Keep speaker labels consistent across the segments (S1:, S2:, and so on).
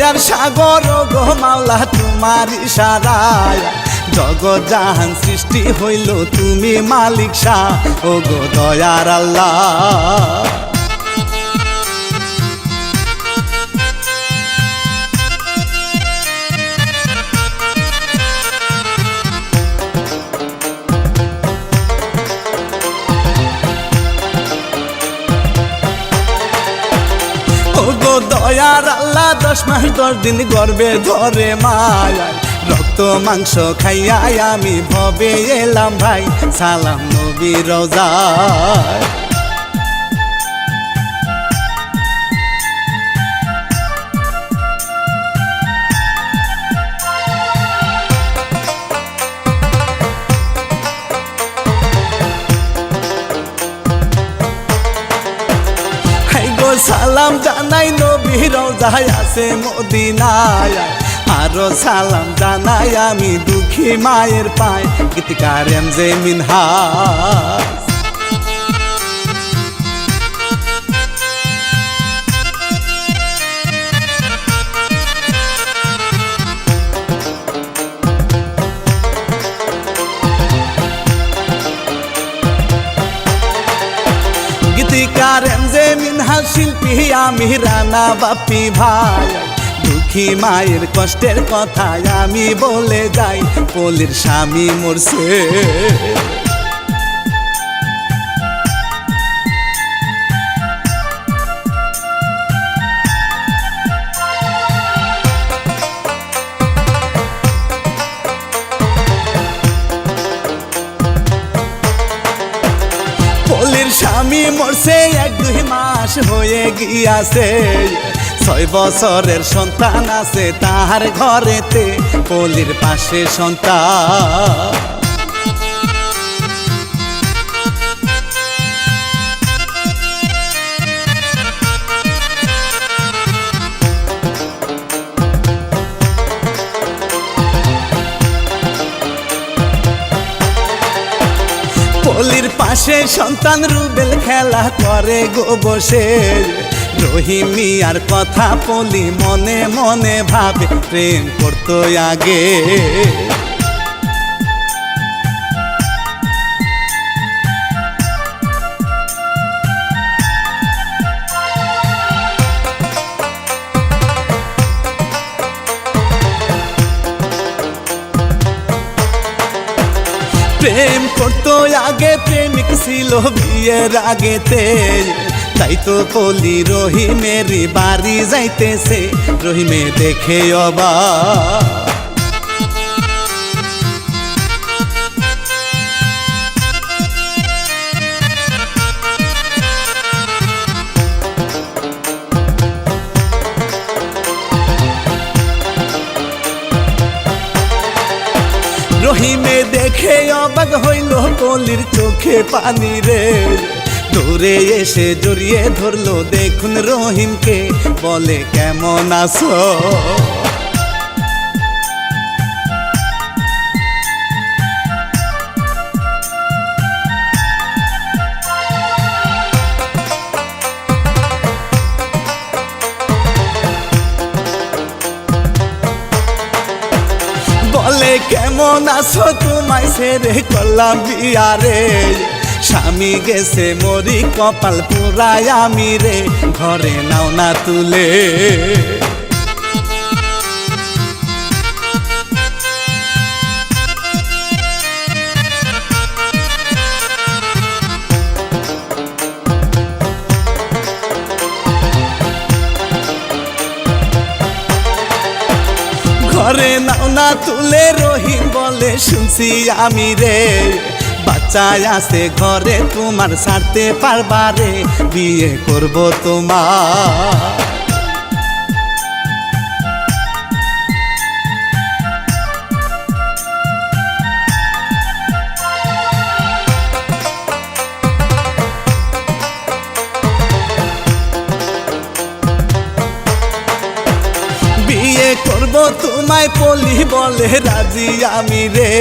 S1: দয়ার সাগর গো মাওলা তোমার ইশারায় জগৎ জাহান সৃষ্টি হইল তুমি মালিক শাহ ও গো দয়ার আল্লাহ। দয়ার আল্লাহ 10 মাস 10 দিন গর্বে ধরে মায়ায় রক্ত মাংস খাইয়া আমি ভবে এলাম ভাই সালাম নবী রওজায়। সালাম জানাই নবী রওজায় আছে মদিনায় আরো সালাম জানাই আমি দুঃখী মায়ের পায় গীতিকার এমজে মিনহাজ। গীতিকার এমজে মিনহাজ শিল্পী আমি রানা বাপ্পি ভাই দুঃখী মায়ের কষ্টের কথা আমি বলে যাই পলির স্বামী মরছে। স্বামী মরছে 1-2 মাস হয়ে গিয়াছে 6 বছরের সন্তান আছে তাহার ঘরেতে পলির পাশে সন্তান। পলির পাশে সন্তান রুবেল খেলা করে গো বসে রহিম মিয়ার কথা পলি মনে মনে ভাবে প্রেম করতো আগে। প্রেম করতো আগে প্রেমিক ছিল বিয়ের আগেতে তাই তো পলি রহিমের বাড়ি যাইতেছে রহিমে দেখে অবাক। রহিমে দেখে অবাক হইল পলির চোখে পানি রে দূরে এসে জড়িয়ে ধরলো দেখুন রহিমকে বলে কেমন আছো। বলে কেমন আছো তোমায় ছেড়ে করলাম বিয়া রে স্বামী গেছে মরি কপাল পুরাই আমি রে ঘরে নাও না তুলে। ঘরে নাও না তুলে রহিম বলে শুনছি আমি রে বাচ্চা আছে ঘরে তোমার ছাড়তে পারবা রে বিয়ে করব তোমার। বিয়ে করব তোমায় পলি বলে রাজি আমি রে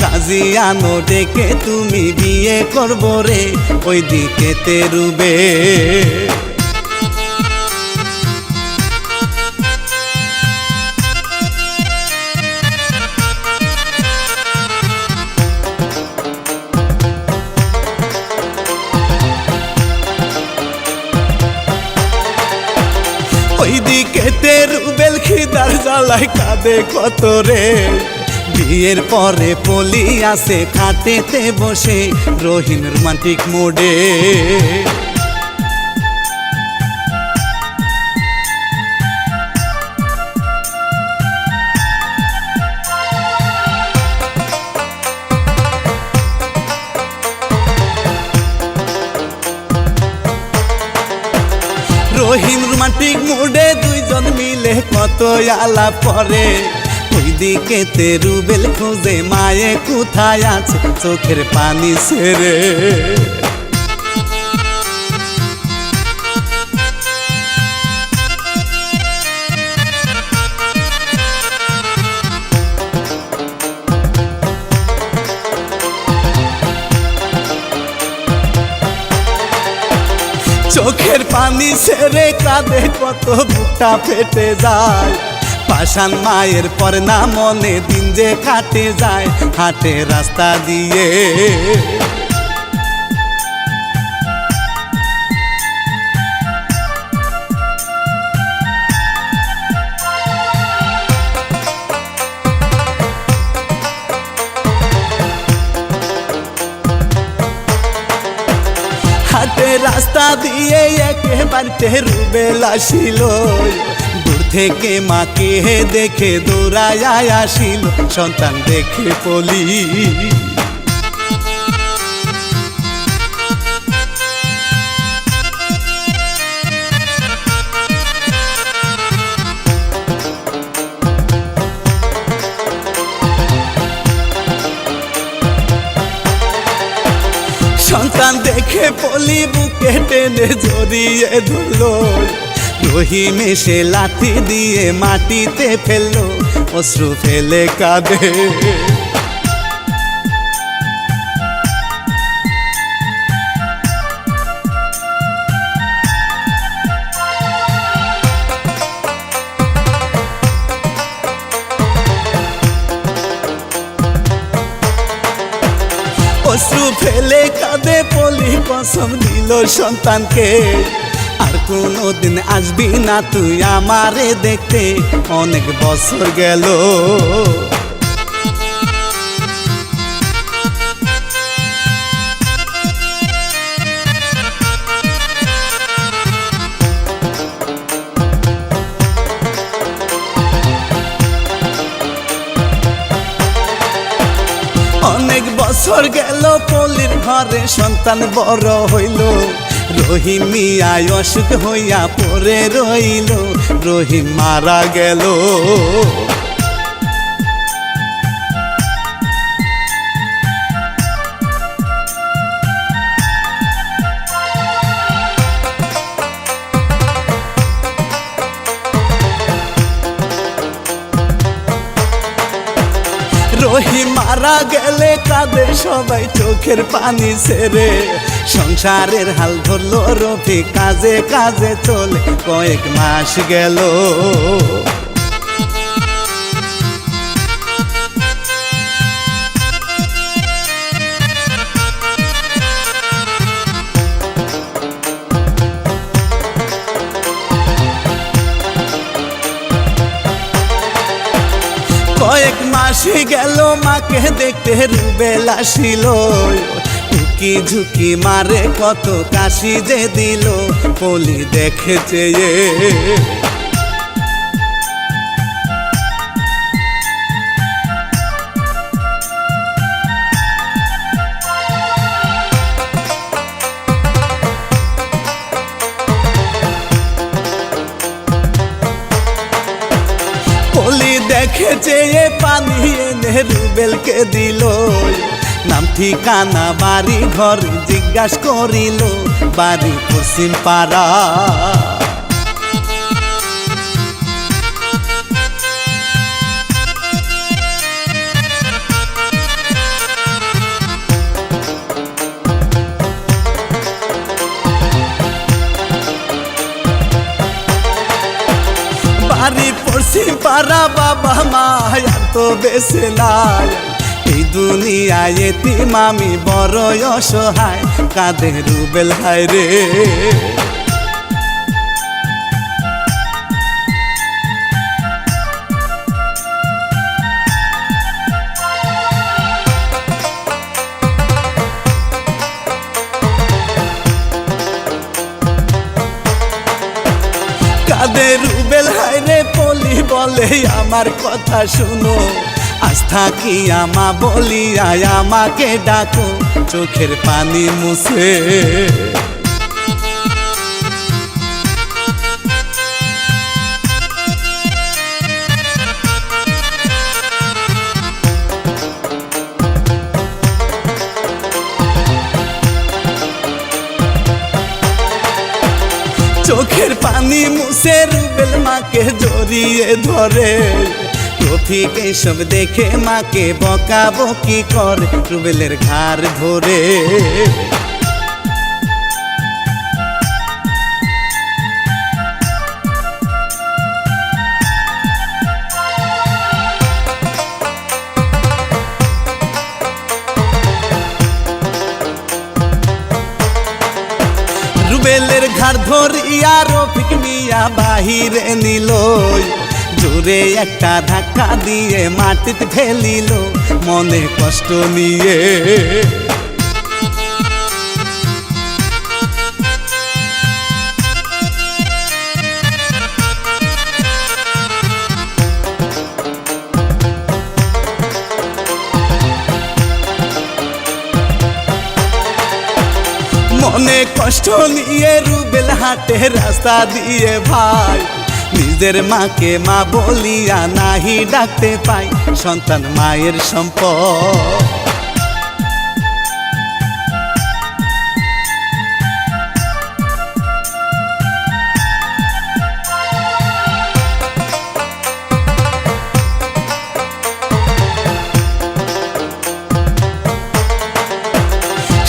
S1: রাজি আনো ডেকে তুমি বিয়ে করব রে ওই দিকেতে রুবে। বুকেতে রুবেল খিদার জ্বালায় কাঁদে কত রে। বিয়ের পরে পলি আসে খাটেতে বসে রহিম রোমান্টিক মোডে। রহিম রোমান্টিক মুডে দুইজন মিলে কত আলাপ করে। ওইদিকে রুবেল খুঁজে মায়ে কোথায় আছে চোখের পানি ছেড়ে। চোখের পানি ছেড়ে কাঁদে কত বুকটা ফেটে যায়। পাষাণ মায়ের পর না মনে দিন যে কাটে যায় হাটে রাস্তা দিয়ে। হাটে রাস্তা দিয়ে একেবারে রুবেল আসিল। দূর থেকে মাকে দেখে দৌড়ায় আসিল সন্তান দেখে পলি। সন্তান দেখে পলি বুকে টেনে জড়িয়ে ধরলো। রহিম এসে লাঠি দিয়ে মাটিতে ফেললো অশ্রু ফেলে কাঁদে। অশ্রু ফেলে কাঁদে পলি কসম দিল সন্তানকে আর কোনোদিন আসবি না তুই আমারে দেখতে। অনেক বছর গেল অনেক বছর গেল পলির ঘরে সন্তান বড় হইল। রহিম মিয়া অসুখ হইয়া পড়ে রইল। রহিম মারা গেল। রহিম মারা গেলে কাঁদে সবাই চোখের পানি ছেড়ে। সংসারের হাল ধরলো রফি কাজে কাজে চলে কয়েক মাস গেল। কয়েক মাসে গেল মাকে দেখতে রুবেল আসিল। উকি ঝুঁকি মারে কত কাশি যে দিল পলি দেখেছে। পলি দেখেছে পানি এনে রুবেলকে দিল। নাম ঠিকানা বাড়ি ঘর জিজ্ঞাসা করিল বাড়ি পশ্চিম পাড়া। বাড়ি পশ্চিম পাড়া বাবা মা তো বেশি নাই। এই দুনিয়ায় এতিম আমি বড় অসহায় কাঁদে রুবেল হায় রে। রুবেল হায়রে পলি বলে আমার কথা শুনো, আজ থাকি আমা বলিয়া আমাকে ডাকো, চোখের পানি মুছে। চোখের পানি মুছে রুবেল মাকে জড়িয়ে ধরে, রফিক এসব দেখে মাকে বকাবকি করে রুবেলের ঘাড় ধরে। রুবেলের ঘাড় ধরিয়া রফিক মিয়া বাহিরে নিল, জোরে একটা ধাক্কা দিয়ে মাটিতে ফেলিল মনে কষ্ট নিয়ে। মনে কষ্ট নিয়ে রুবেল হাঁটে রাস্তা দিয়ে ভাই, নিজের মাকে মা বলিয়া নাহি ডাকতে পাই, সন্তান মায়ের সম্পদ।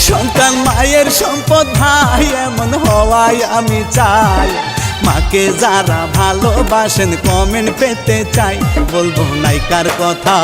S1: সন্তান মায়ের সম্পদ ভাই, এমন হওয়াই আমি চাই। মাকে যারা ভালোবাসেন কমেন্ট পেতে চাই, বলবো নায়িকার কথা।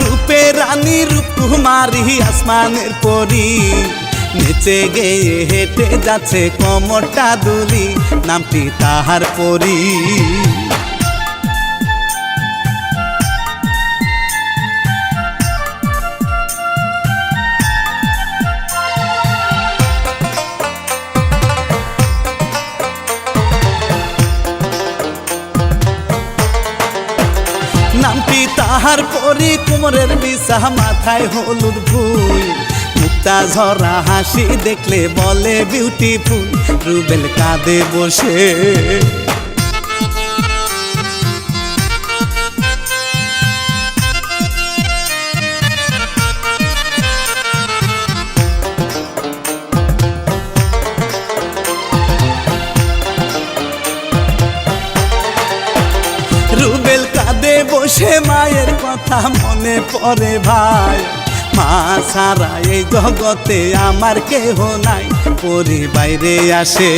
S1: রূপে রানী রূপকুমারী আসমানের পরি, নিচে গিয়ে হেঁটে যাচ্ছে কোমরটা দুলি, নামটি তাহার পরি। নামটি তাহার পরি, কোমরের বিছা মাথায় হলুদ ফুল, মুক্তা ঝরা হাসি দেখলে বলে বিউটিফুল, রুবেল কাঁদে বসে। রুবেল কাঁদে বসে, মায়ের কথা মনে পড়ে ভাই, মা ছাড়া এই জগতে আমার কেহ নাই, পরি বাইরে আসে।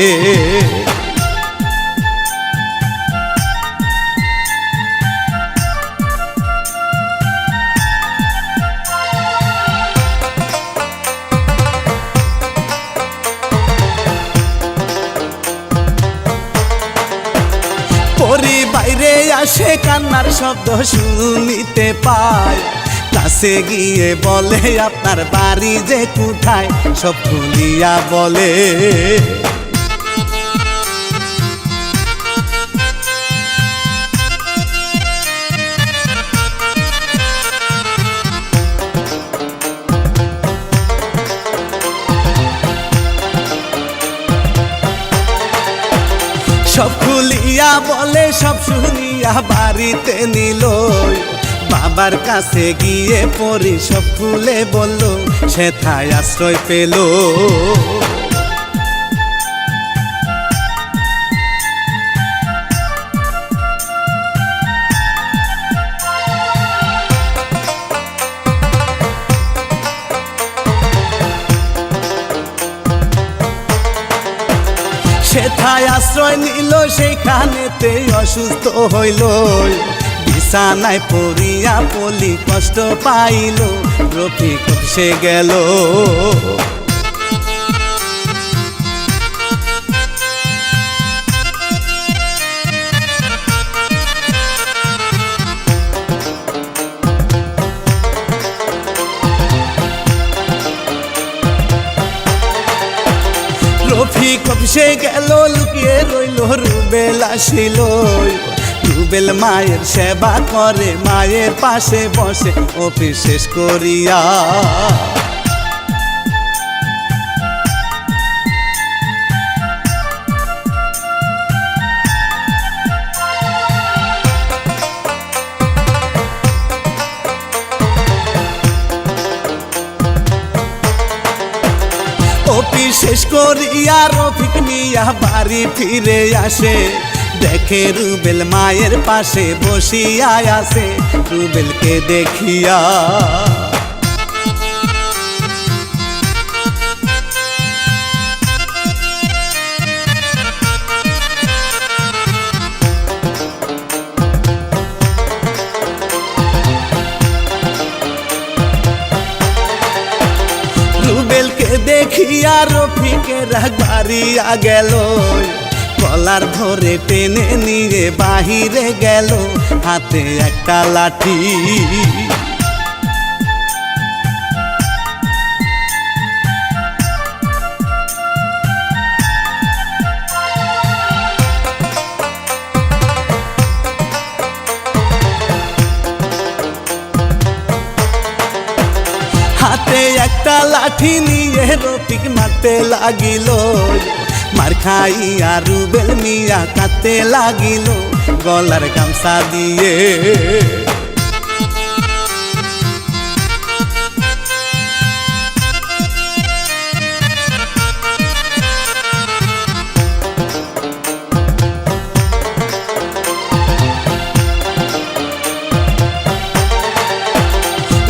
S1: পরি বাইরে আসে, কান্নার শব্দ শুনিতে পায়, কাছে গিয়ে বলে আপনার বাড়ি যে কোথায়, সব খুলিয়া বলে। সব খুলিয়া বলে, সব শুনিয়া বাড়িতে নিল, বাবার কাছে গিয়ে পরি সব খুলে বলল, সেথায় আশ্রয় পেল। সেথায় আশ্রয় নিল, সেইখানেতে অসুস্থ হইল, বিছানায় পড়িয়া পলি কষ্ট পাইল, রফিক সে গেল। রফিক অফিসে গেল লুকিয়ে রইল রুবেল আসিল রুবেল মায়ের সেবা করে মায়ের পাশে বসে অফিস শেষ করিয়া অফিস শেষ করিয়া রফিক মিয়া বাড়ি ফিরে আসে দেখে রুবেল মায়ের পাশে বসিয়া আছে রুবেলকে দেখিয়া রুবেলকে দেখিয়া রফিকের বাড়িয়া গেল কলার ধরে টেনে নিয়ে বাহিরে গেল হাতে একটা লাঠি হাতে একটা লাঠি নিয়ে রফিক মারতে লাগিল মার খাইয়া রুবেল মিয়া কাঁদতে লাগিল গলার গামছা দিয়ে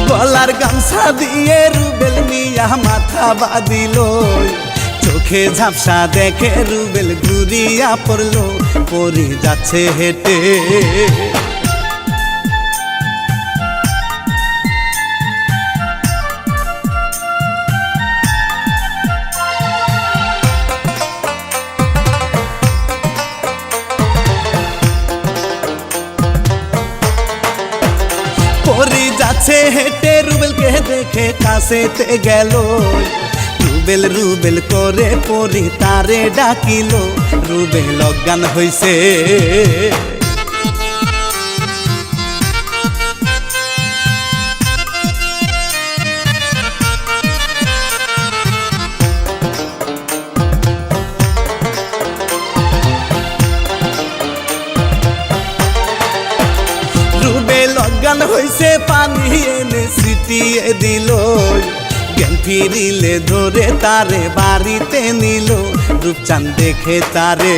S1: গলার গামছা দিয়ে রুবেল মিয়া মাথা বাঁধিল চোখে ঝাপসা দেখে রুবেল ঘুরিয়া পড়ল পড়ে যাচ্ছে হেঁটে পড়ে যাচ্ছে হেঁটে রুবেলকে দেখে কাছেতে গেল রুবেল রুবেল করে পরি তারে ডাকিল রুবেল অজ্ঞান হইছে রুবেল অজ্ঞান হইছে পানি এনে ছিটিয়ে দিল জ্ঞান ফিরিলে ধরে তারে বাড়িতে নিল রূপচাঁদ দেখে তারে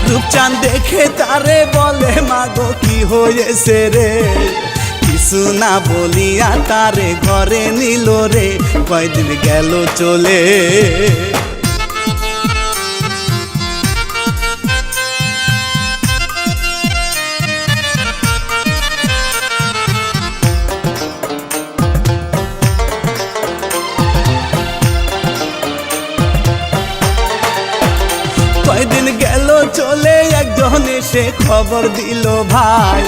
S1: রূপচাঁদ দেখে তারে বলে মাগো কি হয়েছে রে কিছু না বলিয়া তারে ঘরে নিল রে কয়দিন গেল চলে কয়দিন গেল চলে একজন এসে খবর দিল ভাই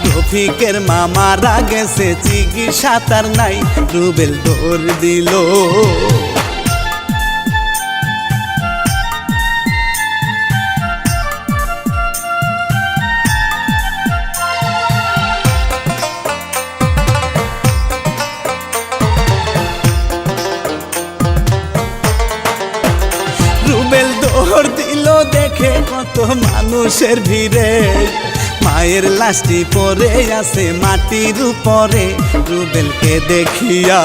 S1: রফিকের মা মারা গেছে চিকিৎসা তার নাই রুবেল দৌড় দিল রুবেল দৌড় দিল দেখে কত মানুষের ভিড়ে মায়ের লাশটি পড়ে আছে মাটির উপরে রুবেলকে দেখিয়া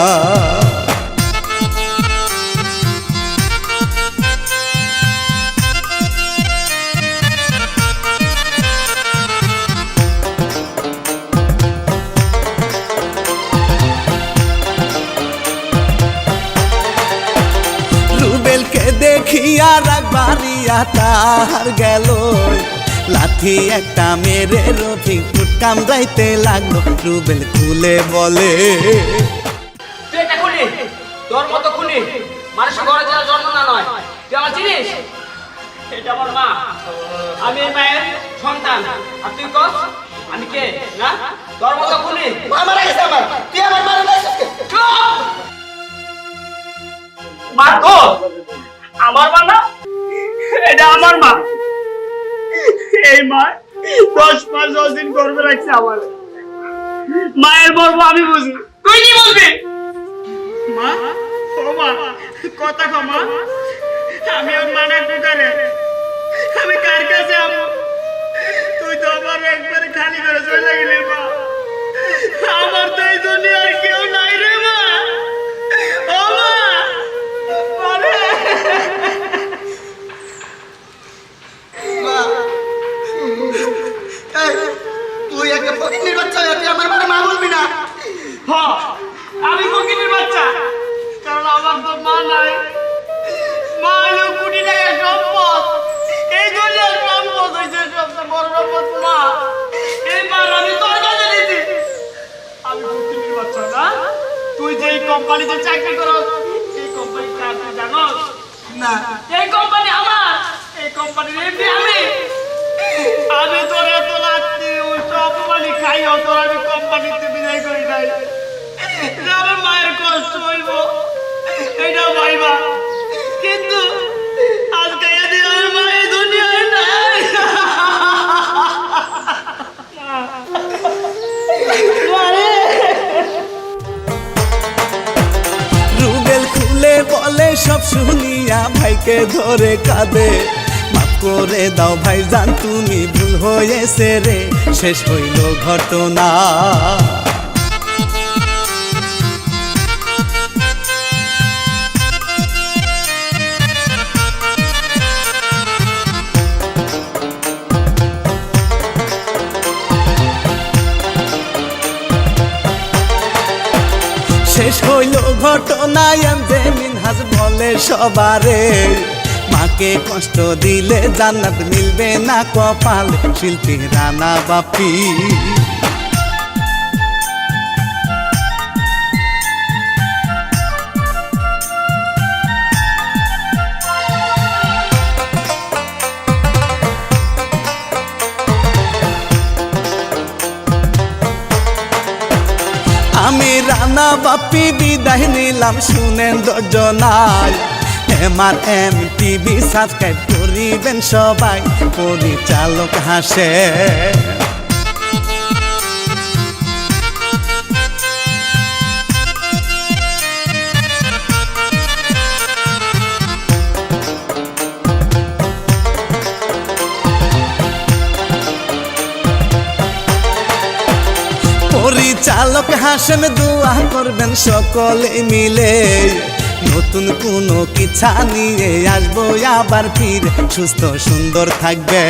S1: রুবেলকে দেখিয়া রাগ বাড়িয়া তার গেল লাঠি একটা মেরে রফিক ফুট কামড়াইতে লাগলো রুবেল খুলে বলে
S2: তুই এটা খুলি তোর মতো খুলি মানুষ ঘরে যাওয়ার জন্ম না নয়। তুই আমার চিনিস? এটা আমার মা, আমি এই মায়ের সন্তান। আর তুই কস আমি কে? না তোর মতো খুনি
S3: মারা গেছে আমার, তুই আমার মারা গেছিস।
S2: মা তো আমার মা না, এটা আমার মা। এই মা 10 মাস 10 দিন গর্ভে রাখছে আমার। মায়ের গর্ব আমি বুঝি, তুই কি বলবি? মা ও মা কথা কও মা, আমি ওর মানের দোকানে, আমি কার কাছে যাবো? তুই তো আমার একবারে খালি করে চলে গেলি মা। আমার তো এই দুনিয়ার কেউ নাই রে মা। ও মা আরে
S3: মা, এই, তুই একটা ফকিন্নির বাচ্চা হয়ে তুই আমার মারে মা বলবি না?
S2: হ্যাঁ আমি ফকিরের বাচ্চা, কারণ আমার তো মা নাই। মা হলো কোটি টাকার সম্পদ, এই দুনিয়ার সম্পদ হয়েছে সবচেয়ে বড় সম্পদ মা। এই মার আমি তোর কাছে দিয়েছি। আমি ফকিরের বাচ্চা না। তুই যেই কোম্পানিতে চাকরি করস, এই কোম্পানি কার তুই জানোস?
S3: না।
S2: এই কোম্পানি আমার, এই কোম্পানির এমডি আমি। আমি তোর এত রাত্রি ওই সব কোম্পানি খাইও তোর আমি কোম্পানিতে বিদায় করি নাই। আমার মায়ের কষ্ট হইব এইটা ভাইবা, কিন্তু আজকে এদিন আমার মায়ের দুনিয়ায় নাই।
S1: রুবেল খুলে বলে সব শুনিয়া ভাইকে ধরে কাঁদে। মাফ করে দাও ভাইজান তুমি ভুল হয়েছে রে, শেষ হইল ঘটনা। শেষ হইল ঘটনা এমজে মিনহাজ বলে সবারে, মাকে কষ্ট দিলে জান্নাত মিলবে না কপাল। শিল্পী রানা বাপি আমি রানা বাপি বিদায় নিলাম, শুনেন দর্জনায়। MRM TV সাবস্ক্রাইব করিবেন সবাই, পরিচালক হাসে। পরিচালক হাসেম দোয়া করবেন সকলে মিলে, নতুন কোনো কিচ্ছা নিয়ে আসবো আবার ফিরে, সুস্থ সুন্দর থাকবে।